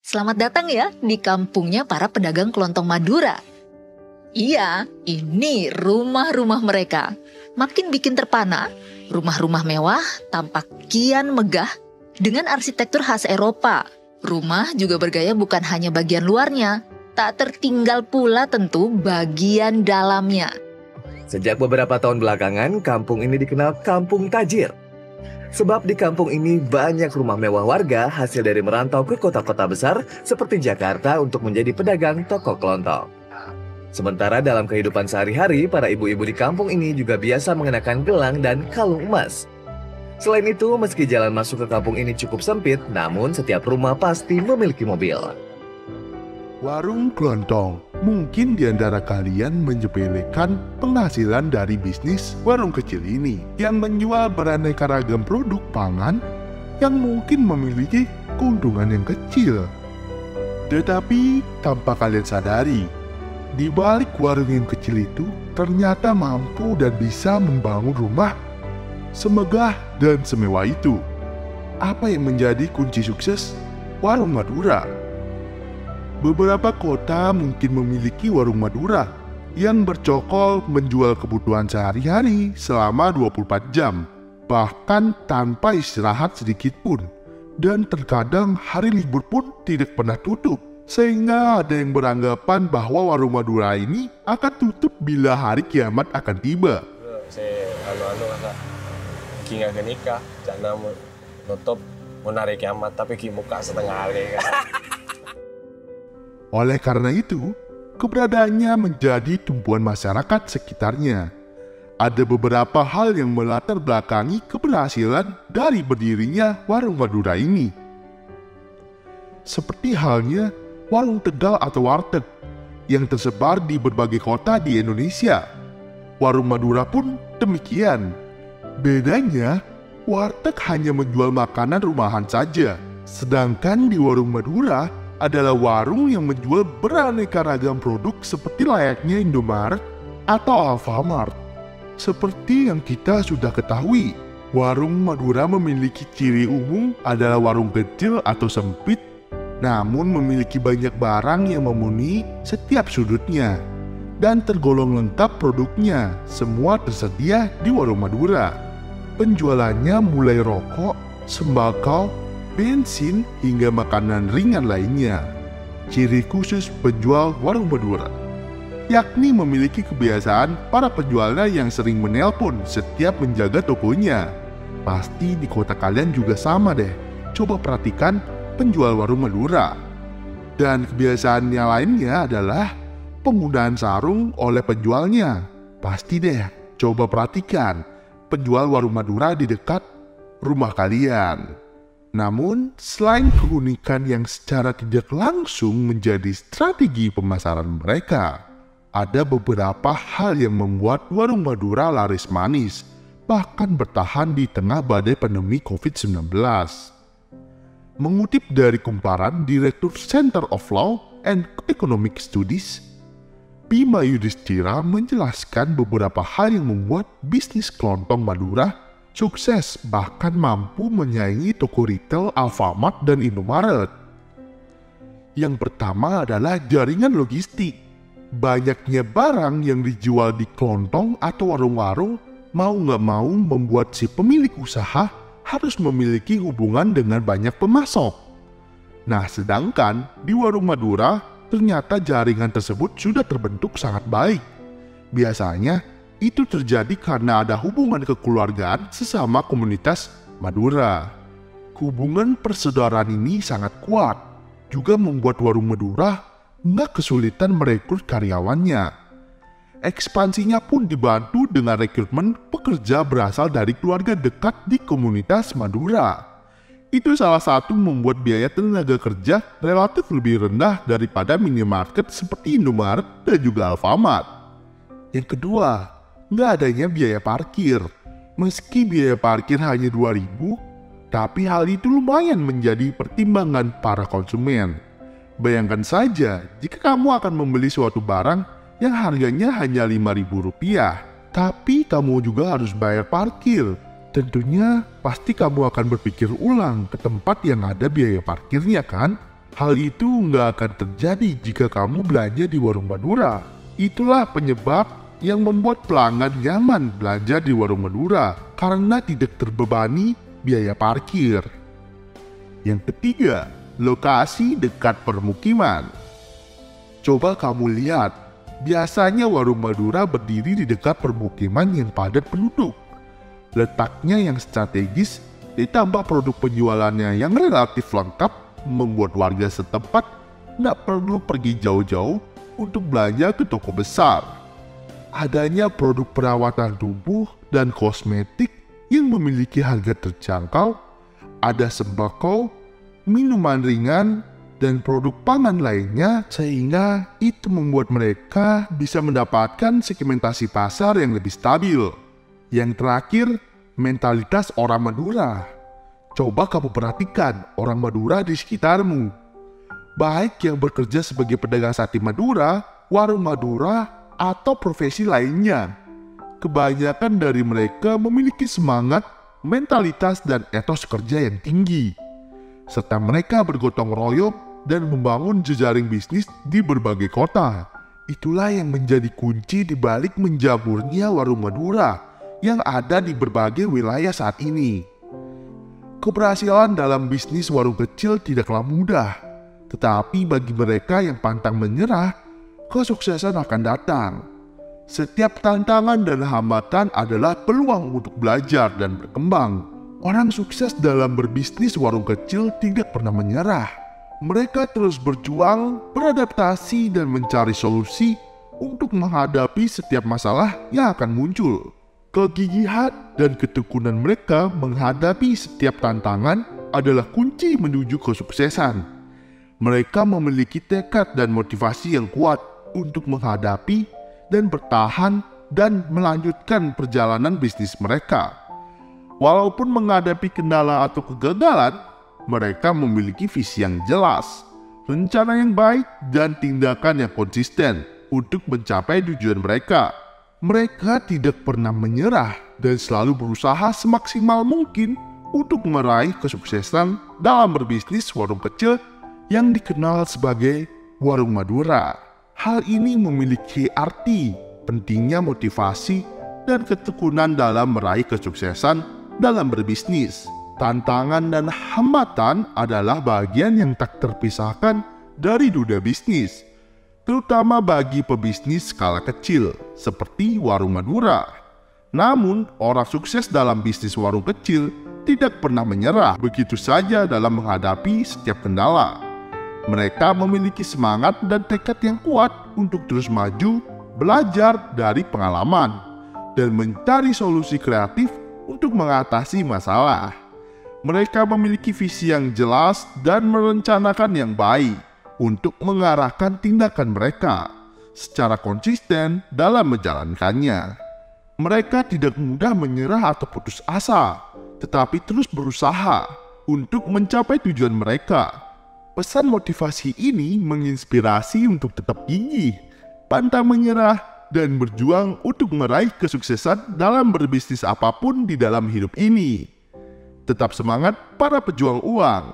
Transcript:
Selamat datang ya di kampungnya para pedagang kelontong Madura. Iya, ini rumah-rumah mereka. Makin bikin terpana, rumah-rumah mewah tampak kian megah dengan arsitektur khas Eropa. Rumah juga bergaya bukan hanya bagian luarnya, tak tertinggal pula tentu bagian dalamnya. Sejak beberapa tahun belakangan, kampung ini dikenal Kampung Tajir. Sebab di kampung ini banyak rumah mewah warga hasil dari merantau ke kota-kota besar seperti Jakarta untuk menjadi pedagang toko kelontong. Sementara dalam kehidupan sehari-hari, para ibu-ibu di kampung ini juga biasa mengenakan gelang dan kalung emas. Selain itu, meski jalan masuk ke kampung ini cukup sempit, namun setiap rumah pasti memiliki mobil. Warung kelontong. Mungkin di antara kalian menyepelekan penghasilan dari bisnis warung kecil ini yang menjual beraneka ragam produk pangan yang mungkin memiliki keuntungan yang kecil. Tetapi tanpa kalian sadari, di balik warung yang kecil itu ternyata mampu dan bisa membangun rumah semegah dan semewah itu. Apa yang menjadi kunci sukses warung Madura? Beberapa kota mungkin memiliki warung Madura yang bercokol menjual kebutuhan sehari-hari selama 24 jam, bahkan tanpa istirahat sedikit pun. Dan terkadang hari libur pun tidak pernah tutup, sehingga ada yang beranggapan bahwa warung Madura ini akan tutup bila hari kiamat akan tiba. Saya kata kinga kenika, jangan nutup menarik kiamat tapi kimuka setengah hari kan. Oleh karena itu, keberadaannya menjadi tumpuan masyarakat sekitarnya. Ada beberapa hal yang melatar belakangi keberhasilan dari berdirinya warung Madura ini. Seperti halnya warung Tegal atau warteg yang tersebar di berbagai kota di Indonesia. Warung Madura pun demikian. Bedanya, warteg hanya menjual makanan rumahan saja, sedangkan di warung Madura adalah warung yang menjual beraneka ragam produk seperti layaknya Indomaret atau Alfamart. Seperti yang kita sudah ketahui, warung Madura memiliki ciri umum adalah warung kecil atau sempit, namun memiliki banyak barang yang memenuhi setiap sudutnya. Dan tergolong lengkap produknya, semua tersedia di warung Madura. Penjualannya mulai rokok, sembako, bensin, hingga makanan ringan lainnya. Ciri khusus penjual warung Madura, yakni memiliki kebiasaan para penjualnya yang sering menelpon setiap menjaga tokonya. Pasti di kota kalian juga sama deh. Coba perhatikan penjual warung Madura. Dan kebiasaannya lainnya adalah penggunaan sarung oleh penjualnya. Pasti deh, coba perhatikan penjual warung Madura di dekat rumah kalian. Namun, selain keunikan yang secara tidak langsung menjadi strategi pemasaran mereka, ada beberapa hal yang membuat warung Madura laris manis, bahkan bertahan di tengah badai pandemi COVID-19. Mengutip dari kumparan Direktur Center of Law and Economic Studies, Bima Yudhistira menjelaskan beberapa hal yang membuat bisnis kelontong Madura sukses, bahkan mampu menyaingi toko retail Alfamart dan Indomaret. Yang pertama adalah jaringan logistik. Banyaknya barang yang dijual di kelontong atau warung-warung mau nggak mau membuat si pemilik usaha harus memiliki hubungan dengan banyak pemasok. Nah, sedangkan di warung Madura ternyata jaringan tersebut sudah terbentuk sangat baik. Biasanya itu terjadi karena ada hubungan kekeluargaan sesama komunitas Madura. Hubungan persaudaraan ini sangat kuat, juga membuat warung Madura nggak kesulitan merekrut karyawannya. Ekspansinya pun dibantu dengan rekrutmen pekerja berasal dari keluarga dekat di komunitas Madura. Itu salah satu membuat biaya tenaga kerja relatif lebih rendah daripada minimarket seperti Indomaret dan juga Alfamart. Yang kedua, nggak adanya biaya parkir. Meski biaya parkir hanya 2.000, tapi hal itu lumayan menjadi pertimbangan para konsumen. Bayangkan saja jika kamu akan membeli suatu barang yang harganya hanya Rp5.000, tapi kamu juga harus bayar parkir. Tentunya pasti kamu akan berpikir ulang ke tempat yang ada biaya parkirnya kan? Hal itu nggak akan terjadi jika kamu belanja di warung Madura. Itulah penyebab yang membuat pelanggan nyaman belanja di warung Madura karena tidak terbebani biaya parkir. Yang ketiga, lokasi dekat permukiman. Coba kamu lihat, biasanya warung Madura berdiri di dekat permukiman yang padat penduduk. Letaknya yang strategis ditambah produk penjualannya yang relatif lengkap membuat warga setempat tidak perlu pergi jauh-jauh untuk belanja ke toko besar. Adanya produk perawatan tubuh dan kosmetik yang memiliki harga terjangkau, ada sembako, minuman ringan, dan produk pangan lainnya, sehingga itu membuat mereka bisa mendapatkan segmentasi pasar yang lebih stabil. Yang terakhir, mentalitas orang Madura. Coba kamu perhatikan orang Madura di sekitarmu. Baik yang bekerja sebagai pedagang sate Madura, warung Madura, atau profesi lainnya. Kebanyakan dari mereka memiliki semangat, mentalitas, dan etos kerja yang tinggi. Serta mereka bergotong royong dan membangun jejaring bisnis di berbagai kota. Itulah yang menjadi kunci di balik menjamurnya warung Madura yang ada di berbagai wilayah saat ini. Keberhasilan dalam bisnis warung kecil tidaklah mudah, tetapi bagi mereka yang pantang menyerah, kesuksesan akan datang. Setiap tantangan dan hambatan adalah peluang untuk belajar dan berkembang. Orang sukses dalam berbisnis warung kecil tidak pernah menyerah. Mereka terus berjuang, beradaptasi, dan mencari solusi untuk menghadapi setiap masalah yang akan muncul. Kegigihan dan ketekunan mereka menghadapi setiap tantangan adalah kunci menuju kesuksesan. Mereka memiliki tekad dan motivasi yang kuat untuk menghadapi dan bertahan dan melanjutkan perjalanan bisnis mereka. Walaupun menghadapi kendala atau kegagalan, mereka memiliki visi yang jelas, rencana yang baik, dan tindakan yang konsisten untuk mencapai tujuan mereka. Mereka tidak pernah menyerah dan selalu berusaha semaksimal mungkin untuk meraih kesuksesan dalam berbisnis warung kecil yang dikenal sebagai warung Madura. Hal ini memiliki arti pentingnya motivasi dan ketekunan dalam meraih kesuksesan dalam berbisnis. Tantangan dan hambatan adalah bagian yang tak terpisahkan dari dunia bisnis, terutama bagi pebisnis skala kecil seperti warung Madura. Namun, orang sukses dalam bisnis warung kecil tidak pernah menyerah begitu saja dalam menghadapi setiap kendala. Mereka memiliki semangat dan tekad yang kuat untuk terus maju, belajar dari pengalaman, dan mencari solusi kreatif untuk mengatasi masalah. Mereka memiliki visi yang jelas dan merencanakan yang baik untuk mengarahkan tindakan mereka secara konsisten dalam menjalankannya. Mereka tidak mudah menyerah atau putus asa, tetapi terus berusaha untuk mencapai tujuan mereka. Pesan motivasi ini menginspirasi untuk tetap gigih, pantang menyerah, dan berjuang untuk meraih kesuksesan dalam berbisnis apapun di dalam hidup ini. Tetap semangat para pejuang uang.